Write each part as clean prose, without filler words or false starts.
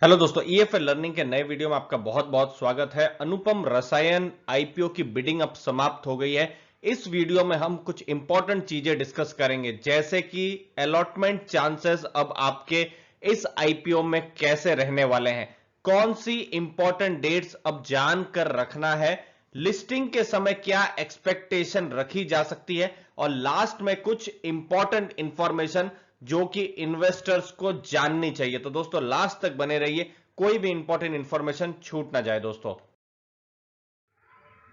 Hello दोस्तों, EFL learning के नए वीडियो में आपका बहुत बहुत स्वागत है। अनुपम रसायन आईपीओ की बिडिंग अब समाप्त हो गई है। इस वीडियो में हम कुछ इंपॉर्टेंट चीजें डिस्कस करेंगे, जैसे कि अलॉटमेंट चांसेस अब आपके इस आईपीओ में कैसे रहने वाले हैं, कौन सी इंपॉर्टेंट डेट्स अब जान कर रखना है, लिस्टिंग के समय क्या एक्सपेक्टेशन रखी जा सकती है, और लास्ट में कुछ इंपॉर्टेंट इंफॉर्मेशन जो कि इन्वेस्टर्स को जाननी चाहिए। तो दोस्तों लास्ट तक बने रहिए, कोई भी इंपॉर्टेंट इंफॉर्मेशन छूट ना जाए दोस्तों।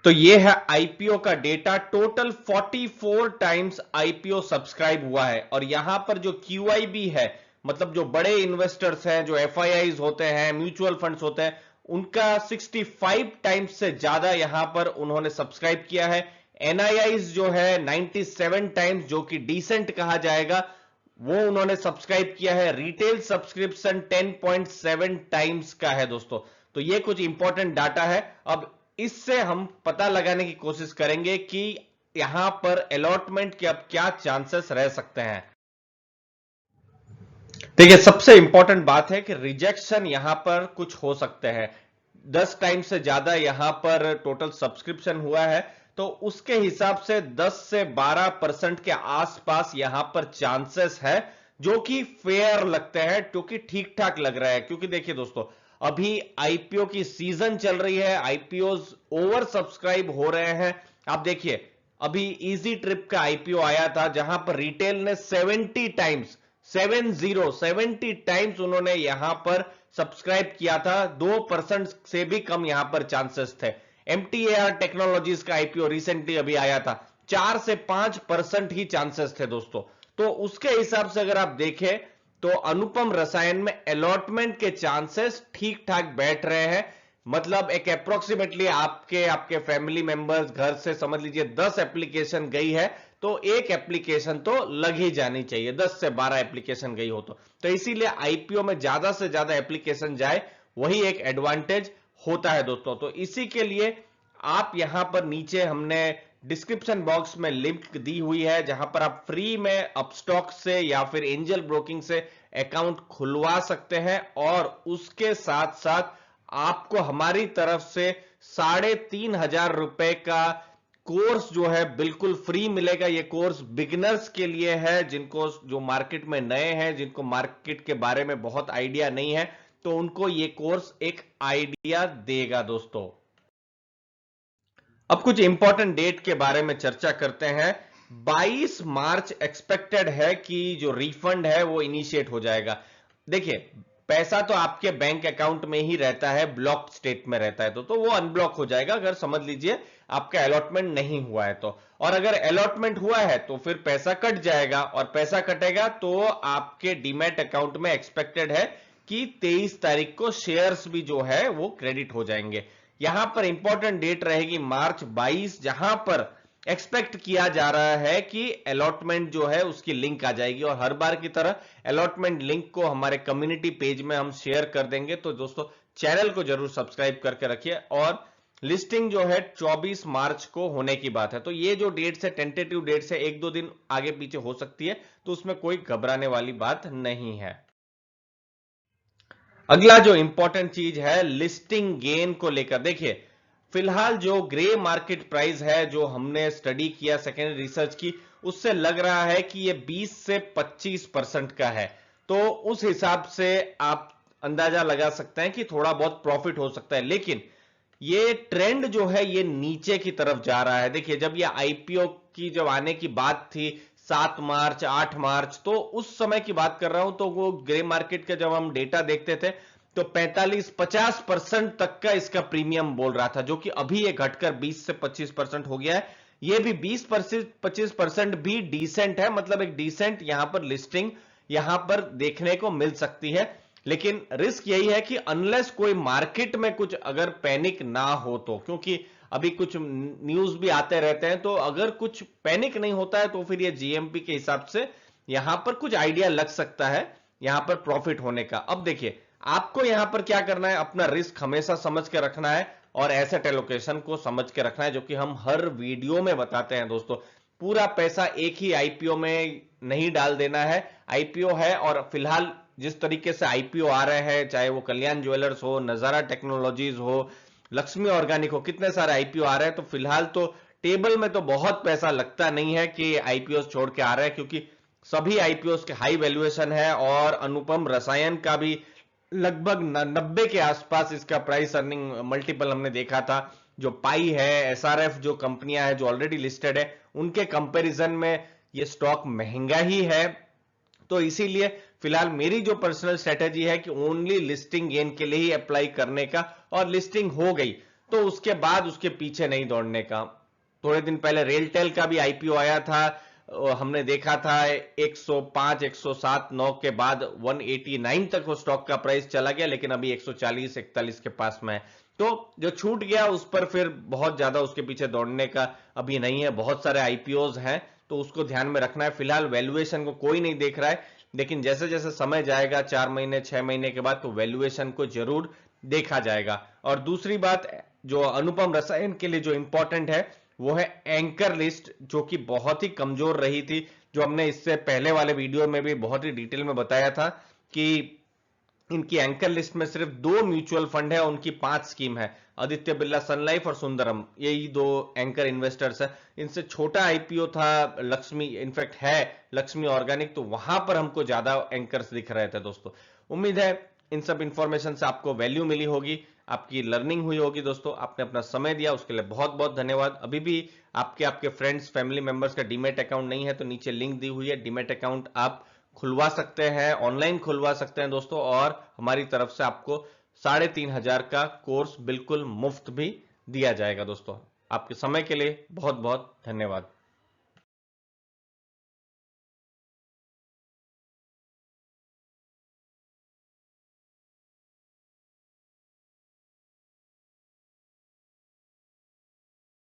तो ये है आईपीओ का data. Total 44 times IPO subscribe हुआ है, और यहां पर जो क्यूआईबी है, मतलब जो बड़े इन्वेस्टर्स हैं, जो एफआईआईज होते हैं, म्यूचुअल फंड्स होते हैं, उनका 65 टाइम्स से ज्यादा यहां पर उन्होंने सब्सक्राइब किया है। एनआईआईज जो है 97 टाइम्स, जो कि डिसेंट कहा जाएगा, वो उन्होंने सब्सक्राइब किया है। रिटेल सब्सक्रिप्शन 10.7 टाइम्स का है दोस्तों। तो ये कुछ इंपॉर्टेंट डाटा है। अब इससे हम पता लगाने की कोशिश करेंगे कि यहां पर अलॉटमेंट के अब क्या चांसेस रह सकते हैं। देखिए, सबसे इंपॉर्टेंट बात है कि रिजेक्शन यहां पर कुछ हो सकते हैं। 10 टाइम से ज्यादा यहां पर टोटल सब्सक्रिप्शन हुआ है, तो उसके हिसाब से 10 से 12% के आसपास यहां पर चांसेस है, जो कि फेयर लगते हैं, क्योंकि ठीक ठाक लग रहा है। क्योंकि देखिए दोस्तों, अभी आईपीओ की सीजन चल रही है, आईपीओ ओवर सब्सक्राइब हो रहे हैं। आप देखिए, अभी इजी ट्रिप का आईपीओ आया था, जहां पर रिटेल ने 70 टाइम्स 70 टाइम्स उन्होंने यहां पर सब्सक्राइब किया था। 2% से भी कम यहां पर चांसेस थे। एमटीएआर टेक्नोलॉजीज का आईपीओ रिसेंटली अभी आया था, 4 से 5% ही चांसेस थे दोस्तों। तो उसके हिसाब से अगर आप देखें, तो अनुपम रसायन में अलॉटमेंट के चांसेस ठीक ठाक बैठ रहे हैं। मतलब एक अप्रोक्सीमेटली आपके आपके फैमिली मेंबर्स घर से समझ लीजिए 10 एप्लीकेशन गई है, तो एक एप्लीकेशन तो लग ही जानी चाहिए। 10 से 12 एप्लीकेशन गई हो तो इसीलिए आईपीओ में ज्यादा से ज्यादा एप्लीकेशन जाए, वही एक एडवांटेज होता है दोस्तों। तो इसी के लिए आप यहां पर नीचे हमने डिस्क्रिप्शन बॉक्स में लिंक दी हुई है, जहां पर आप फ्री में अपस्टॉक से या फिर एंजल ब्रोकिंग से अकाउंट खुलवा सकते हैं, और उसके साथ साथ आपको हमारी तरफ से 3,500 का कोर्स जो है बिल्कुल फ्री मिलेगा। ये कोर्स बिगिनर्स के लिए है, जिनको जो मार्केट में नए हैं, जिनको मार्केट के बारे में बहुत आइडिया नहीं है, तो उनको ये कोर्स एक आइडिया देगा दोस्तों। अब कुछ इंपॉर्टेंट डेट के बारे में चर्चा करते हैं। 22 मार्च एक्सपेक्टेड है कि जो रिफंड है वो इनिशिएट हो जाएगा। देखिए, पैसा तो आपके बैंक अकाउंट में ही रहता है, ब्लॉक स्टेट में रहता है, तो वो अनब्लॉक हो जाएगा अगर समझ लीजिए आपका अलॉटमेंट नहीं हुआ है तो। और अगर अलॉटमेंट हुआ है तो फिर पैसा कट जाएगा, और पैसा कटेगा तो आपके डीमैट अकाउंट में एक्सपेक्टेड है कि 23 तारीख को शेयर्स भी जो है वो क्रेडिट हो जाएंगे। यहां पर इंपॉर्टेंट डेट रहेगी मार्च 22, जहां पर एक्सपेक्ट किया जा रहा है कि अलॉटमेंट जो है उसकी लिंक आ जाएगी, और हर बार की तरह अलॉटमेंट लिंक को हमारे कम्युनिटी पेज में हम शेयर कर देंगे। तो दोस्तों चैनल को जरूर सब्सक्राइब करके रखिए। और लिस्टिंग जो है 24 मार्च को होने की बात है। तो ये जो डेट्स है टेंटेटिव डेट्स है, एक दो दिन आगे पीछे हो सकती है, तो उसमें कोई घबराने वाली बात नहीं है। अगला जो इंपॉर्टेंट चीज है लिस्टिंग गेन को लेकर, देखिए फिलहाल जो ग्रे मार्केट प्राइस है, जो हमने स्टडी किया, सेकेंडरी रिसर्च की, उससे लग रहा है कि ये 20 से 25% का है। तो उस हिसाब से आप अंदाजा लगा सकते हैं कि थोड़ा बहुत प्रॉफिट हो सकता है। लेकिन ये ट्रेंड जो है ये नीचे की तरफ जा रहा है। देखिए, जब ये आईपीओ की जब आने की बात थी 7 मार्च 8 मार्च, तो उस समय की बात कर रहा हूं, तो वो ग्रे मार्केट का जब हम डेटा देखते थे, तो 45-50% तक का इसका प्रीमियम बोल रहा था, जो कि अभी ये घटकर 20 से 25% हो गया है। ये भी 20-25% भी डिसेंट है, मतलब एक डिसेंट यहां पर लिस्टिंग यहां पर देखने को मिल सकती है। लेकिन रिस्क यही है कि अनलेस कोई मार्केट में कुछ अगर पैनिक ना हो तो, क्योंकि अभी कुछ न्यूज भी आते रहते हैं, तो अगर कुछ पैनिक नहीं होता है तो फिर ये जीएमपी के हिसाब से यहां पर कुछ आइडिया लग सकता है यहां पर प्रॉफिट होने का। अब देखिए, आपको यहां पर क्या करना है, अपना रिस्क हमेशा समझ के रखना है, और एसेट एलोकेशन को समझ के रखना है, जो कि हम हर वीडियो में बताते हैं दोस्तों। पूरा पैसा एक ही आईपीओ में नहीं डाल देना है। आईपीओ है और फिलहाल जिस तरीके से आईपीओ आ रहे हैं, चाहे वो कल्याण ज्वेलर्स हो, नजारा टेक्नोलॉजीज हो, लक्ष्मी ऑर्गेनिक हो, कितने सारे आईपीओ आ रहे हैं। तो फिलहाल तो टेबल में तो बहुत पैसा लगता नहीं है कि आईपीओ छोड़ के आ रहे हैं, क्योंकि सभी आईपीओ के हाई वैल्यूएशन है और अनुपम रसायन का भी लगभग 90 के आसपास इसका प्राइस अर्निंग मल्टीपल हमने देखा था। जो पाई है, एसआरएफ जो कंपनियां हैं जो ऑलरेडी लिस्टेड है, उनके कंपैरिजन में ये स्टॉक महंगा ही है। तो इसीलिए फिलहाल मेरी जो पर्सनल स्ट्रेटेजी है कि ओनली लिस्टिंग गेन के लिए ही अप्लाई करने का, और लिस्टिंग हो गई तो उसके बाद उसके पीछे नहीं दौड़ने का। थोड़े दिन पहले रेलटेल का भी आईपीओ आया था, हमने देखा था 105 107 9 के बाद 189 तक वो स्टॉक का प्राइस चला गया, लेकिन अभी 140 41 के पास में है। तो जो छूट गया उस पर फिर बहुत ज्यादा उसके पीछे दौड़ने का अभी नहीं है। बहुत सारे आईपीओज हैं तो उसको ध्यान में रखना है। फिलहाल वैल्यूएशन को कोई नहीं देख रहा है, लेकिन जैसे जैसे समय जाएगा 4 महीने 6 महीने के बाद, तो वैल्यूएशन को जरूर देखा जाएगा। और दूसरी बात जो अनुपम रसायन के लिए जो इंपॉर्टेंट है वो है एंकर लिस्ट, जो कि बहुत ही कमजोर रही थी, जो हमने इससे पहले वाले वीडियो में भी बहुत ही डिटेल में बताया था कि इनकी एंकर लिस्ट में सिर्फ 2 म्यूचुअल फंड है, उनकी 5 स्कीम है, आदित्य बिरला सन लाइफ और सुंदरम, यही 2 एंकर इन्वेस्टर्स है। इनसे छोटा आईपीओ था लक्ष्मी, इनफैक्ट है लक्ष्मी ऑर्गेनिक, तो वहां पर हमको ज्यादा एंकर्स दिख रहे थे दोस्तों। उम्मीद है इन सब इंफॉर्मेशन से आपको वैल्यू मिली होगी, आपकी लर्निंग हुई होगी। दोस्तों आपने अपना समय दिया उसके लिए बहुत बहुत धन्यवाद। अभी भी आपके फ्रेंड्स फैमिली मेंबर्स का डीमेट अकाउंट नहीं है तो नीचे लिंक दी हुई है, डीमेट अकाउंट आप खुलवा सकते हैं, ऑनलाइन खुलवा सकते हैं दोस्तों। और हमारी तरफ से आपको 3500 का कोर्स बिल्कुल मुफ्त भी दिया जाएगा। दोस्तों आपके समय के लिए बहुत बहुत धन्यवाद।